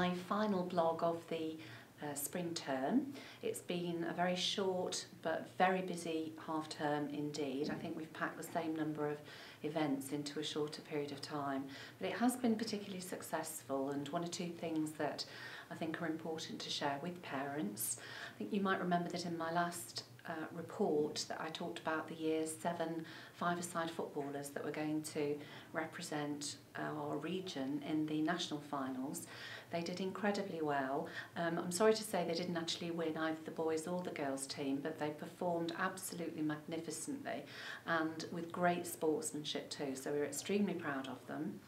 my final blog of the spring term. It's been a very short but very busy half term indeed. I think we've packed the same number of events into a shorter period of time, but it has been particularly successful, and one or two things that I think are important to share with parents. I think you might remember that in my last report that I talked about the Year 7 five-a-side footballers that were going to represent our region in the national finals. They did incredibly well. I'm sorry to say they didn't actually win either the boys or the girls team, but they performed absolutely magnificently and with great sportsmanship too, so we were extremely proud of them.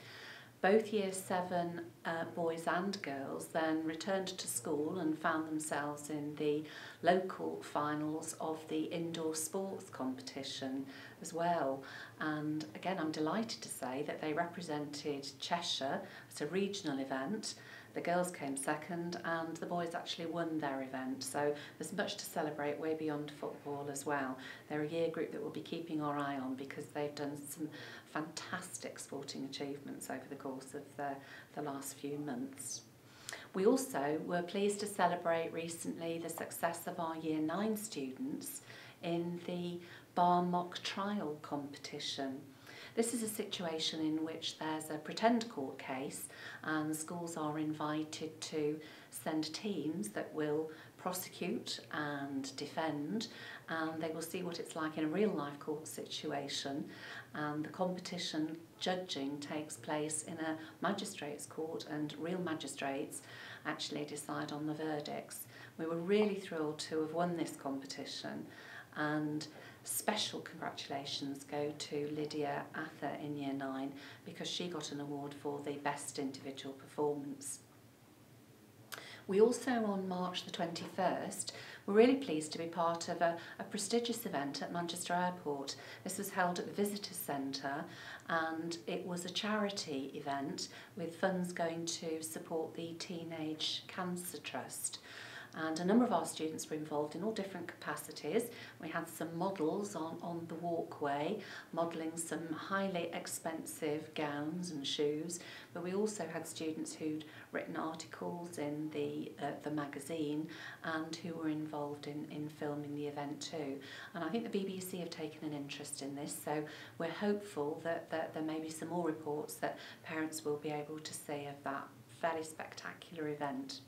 Both Year 7 boys and girls then returned to school and found themselves in the local finals of the indoor sports competition as well. And again, I'm delighted to say that they represented Cheshire. It's a regional event. The girls came second and the boys actually won their event. So there's much to celebrate way beyond football as well. They're a year group that we'll be keeping our eye on because they've done some fantastic sporting achievements over the course of the last few months. We also were pleased to celebrate recently the success of our Year 9 students in the bar mock trial competition. This is a situation in which there's a pretend court case and schools are invited to send teams that will prosecute and defend, and they will see what it's like in a real life court situation, and the competition judging takes place in a magistrates court and real magistrates actually decide on the verdicts. We were really thrilled to have won this competition, and special congratulations go to Lydia Ather in Year 9 because she got an award for the best individual performance. We also, on March the 21st, were really pleased to be part of a prestigious event at Manchester Airport. This was held at the Visitors Centre and it was a charity event with funds going to support the Teenage Cancer Trust. And a number of our students were involved in all different capacities. We had some models on the walkway, modelling some highly expensive gowns and shoes, but we also had students who'd written articles in the magazine and who were involved in filming the event too. And I think the BBC have taken an interest in this, so we're hopeful that there may be some more reports that parents will be able to see of that fairly spectacular event.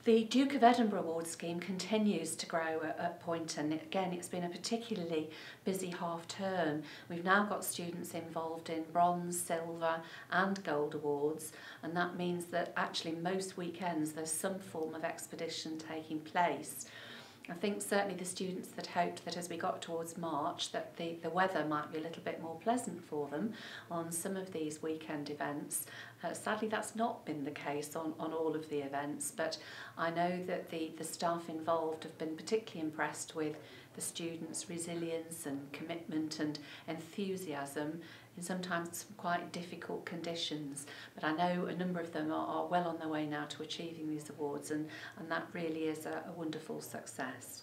The Duke of Edinburgh Award scheme continues to grow at Poynton. Again, it's been a particularly busy half term. We've now got students involved in bronze, silver and gold awards, and that means that actually most weekends there's some form of expedition taking place. I think certainly the students that hoped that as we got towards March that the weather might be a little bit more pleasant for them on some of these weekend events. Sadly that's not been the case on all of the events, but I know that the staff involved have been particularly impressed with the students' resilience and commitment and enthusiasm in sometimes some quite difficult conditions, but I know a number of them are well on their way now to achieving these awards, and that really is a wonderful success.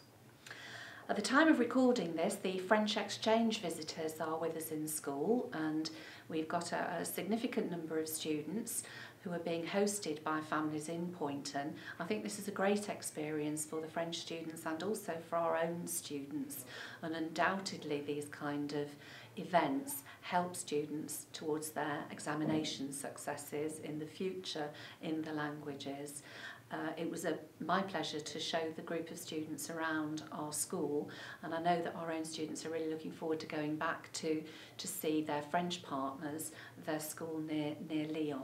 At the time of recording this, the French exchange visitors are with us in school, and we've got a significant number of students who are being hosted by families in Poynton. I think this is a great experience for the French students and also for our own students, and undoubtedly these kind of events help students towards their examination successes in the future in the languages. It was my pleasure to show the group of students around our school, and I know that our own students are really looking forward to going back to see their French partners, their school near Lyon.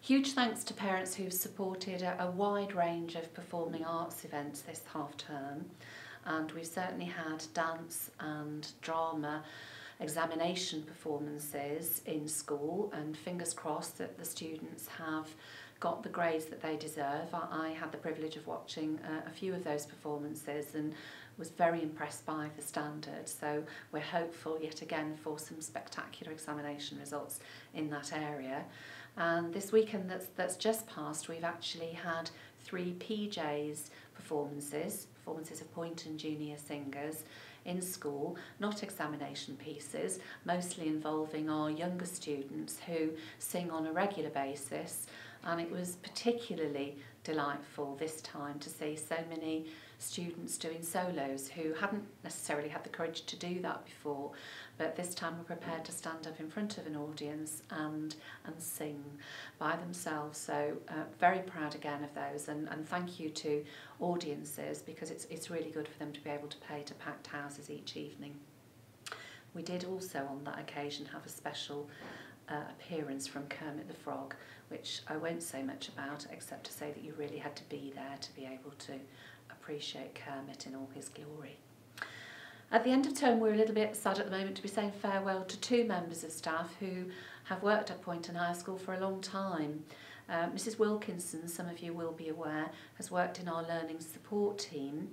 Huge thanks to parents who've supported a wide range of performing arts events this half term, and we've certainly had dance and drama examination performances in school, and fingers crossed that the students have got the grades that they deserve. I had the privilege of watching a few of those performances and was very impressed by the standard, so we're hopeful yet again for some spectacular examination results in that area. And this weekend that's just passed, we've actually had 3 PJs performances of Poynton junior singers in school, not examination pieces, mostly involving our younger students who sing on a regular basis and it was particularly delightful this time to see so many students doing solos who hadn't necessarily had the courage to do that before, but this time were prepared to stand up in front of an audience and sing by themselves. So very proud again of those, and thank you to audiences, because it's really good for them to be able to play to packed houses each evening. We did also on that occasion have a special appearance from Kermit the Frog, which I won't say much about except to say that you really had to be there to be able to appreciate Kermit in all his glory. At the end of term, we're a little bit sad at the moment to be saying farewell to two members of staff who have worked at Poynton High School for a long time. Mrs Wilkinson, some of you will be aware, has worked in our learning support team.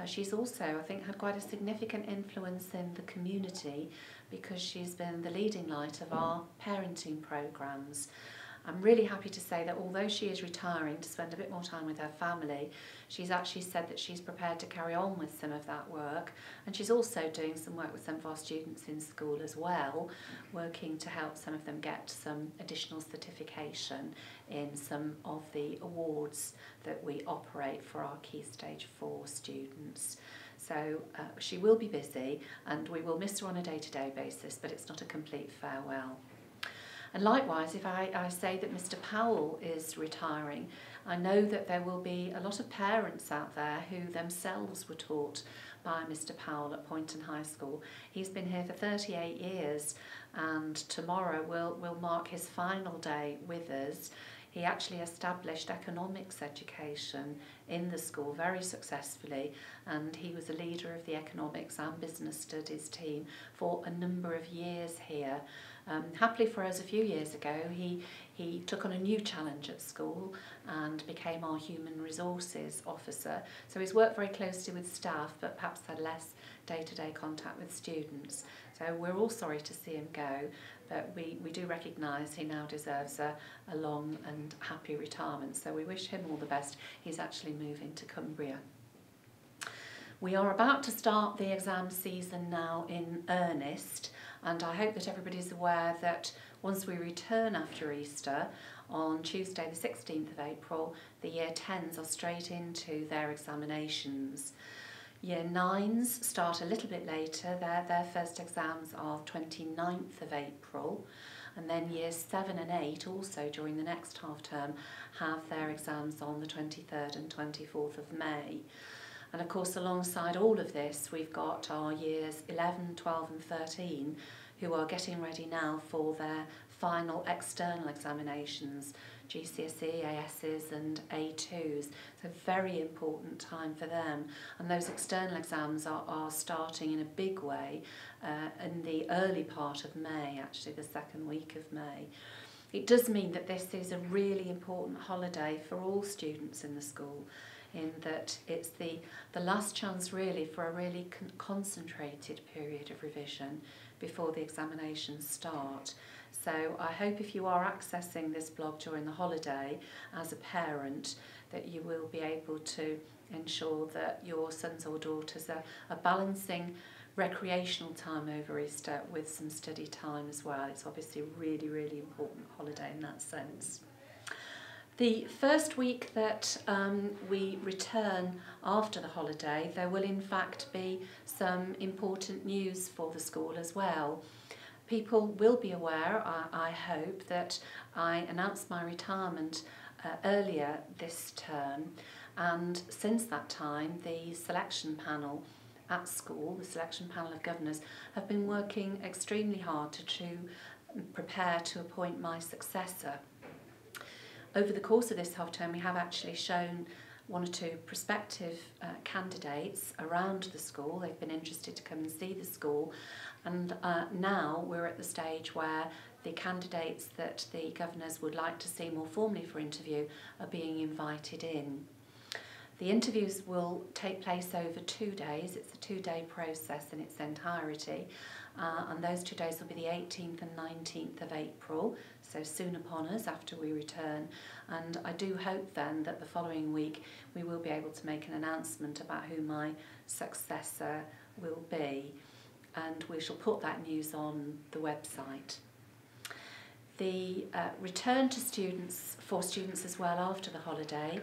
She's also, I think, had quite a significant influence in the community because she's been the leading light of our parenting programmes. I'm really happy to say that although she is retiring to spend a bit more time with her family, she's actually said that she's prepared to carry on with some of that work, and she's also doing some work with some of our students in school as well, working to help some of them get some additional certification in some of the awards that we operate for our Key Stage 4 students. So she will be busy, and we will miss her on a day-to-day basis, but it's not a complete farewell. And likewise, if I say that Mr Powell is retiring, I know that there will be a lot of parents out there who themselves were taught by Mr Powell at Poynton High School. He's been here for 38 years, and tomorrow will mark his final day with us. He actually established economics education in the school very successfully, and he was a leader of the economics and business studies team for a number of years here. Happily for us, a few years ago, he took on a new challenge at school and became our human resources officer. So he's worked very closely with staff, but perhaps had less day-to-day contact with students. So we're all sorry to see him go, but we do recognise he now deserves a long and happy retirement. So we wish him all the best. He's actually moving to Cumbria. We are about to start the exam season now in earnest, and I hope that everybody's aware that once we return after Easter, on Tuesday the 16th of April, the Year 10s are straight into their examinations. Year 9s start a little bit later. Their first exams are 29th of April, and then Years 7 and 8 also during the next half term have their exams on the 23rd and 24th of May. And of course, alongside all of this, we've got our years 11, 12 and 13 who are getting ready now for their final external examinations, GCSE, ASs and A2s. So very important time for them. And those external exams are starting in a big way in the early part of May, actually the second week of May. It does mean that this is a really important holiday for all students in the school, in that it's the last chance really for a really concentrated period of revision before the examinations start. So I hope if you are accessing this blog during the holiday as a parent, that you will be able to ensure that your sons or daughters are balancing recreational time over Easter with some study time as well. It's obviously a really, really important holiday in that sense. The first week that we return after the holiday, there will in fact be some important news for the school as well. People will be aware, I hope, that I announced my retirement earlier this term, and since that time the selection panel at school, the selection panel of governors, have been working extremely hard to prepare to appoint my successor. Over the course of this half term, we have actually shown one or two prospective candidates around the school. They've been interested to come and see the school, and now we're at the stage where the candidates that the governors would like to see more formally for interview are being invited in. The interviews will take place over 2 days. It's a 2-day process in its entirety, and those 2 days will be the 18th and 19th of April, so soon upon us after we return. And I do hope then that the following week we will be able to make an announcement about who my successor will be, and we shall put that news on the website. The return to students, for students as well after the holiday,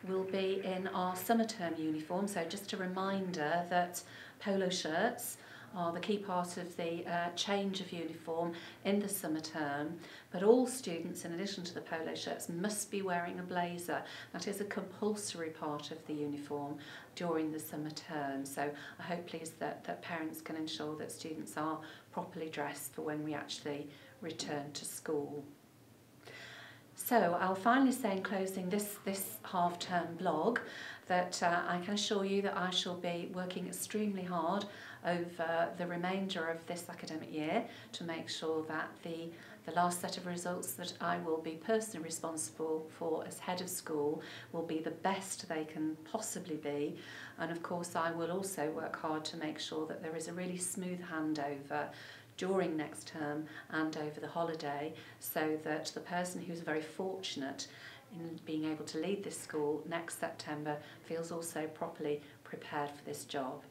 will be in our summer term uniform. So just a reminder that polo shirts are the key part of the change of uniform in the summer term, but all students, in addition to the polo shirts, must be wearing a blazer. That is a compulsory part of the uniform during the summer term. So I hope, please, that parents can ensure that students are properly dressed for when we actually return to school. So I'll finally say in closing this half-term blog that I can assure you that I shall be working extremely hard over the remainder of this academic year to make sure that the last set of results that I will be personally responsible for as head of school will be the best they can possibly be. And of course I will also work hard to make sure that there is a really smooth handover during next term and over the holiday, so that the person who's very fortunate in being able to lead this school next September feels also properly prepared for this job.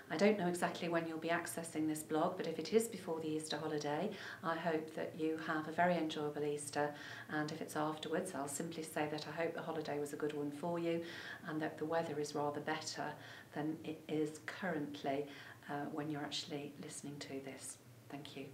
I don't know exactly when you'll be accessing this blog, but if it is before the Easter holiday, I hope that you have a very enjoyable Easter, and if it's afterwards, I'll simply say that I hope the holiday was a good one for you and that the weather is rather better than it is currently when you're actually listening to this. Thank you.